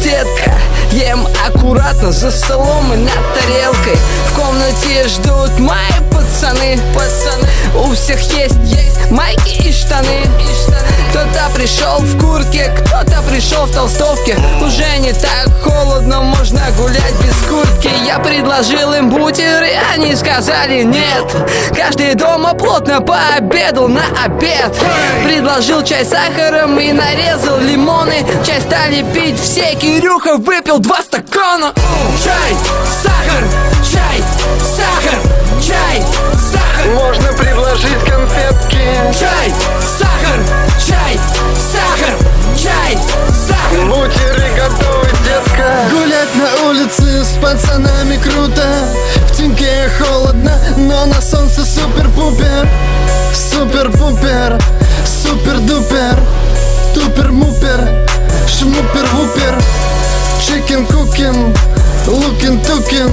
детка. Ем аккуратно за столом и над тарелкой. В комнате ждут мои пацаны. У всех есть майки и штаны. Кто-то пришел в куртке, кто-то пришел в толстовке. Уже не так холодно, можно гулять без куртки. Я предложил им бутеры, они сказали нет. Каждый дома плотно пообедал на обед. Предложил чай с сахаром и нарезал лимоны. Чай стали пить все, Кирюха выпил 2 стакана. Чай, сахар, чай, сахар, чай, сахар. Можно предложить конфетки. Чай, сахар, чай, сахар, чай, сахар. Бутеры готовы, детка. Гулять на улице с пацанами круто. В теньке холодно, но на солнце супер-пупер. Супер-пупер, супер-дупер. Тупер-мупер, шмупер-вупер. Чикен-кукен, лукин-тукен.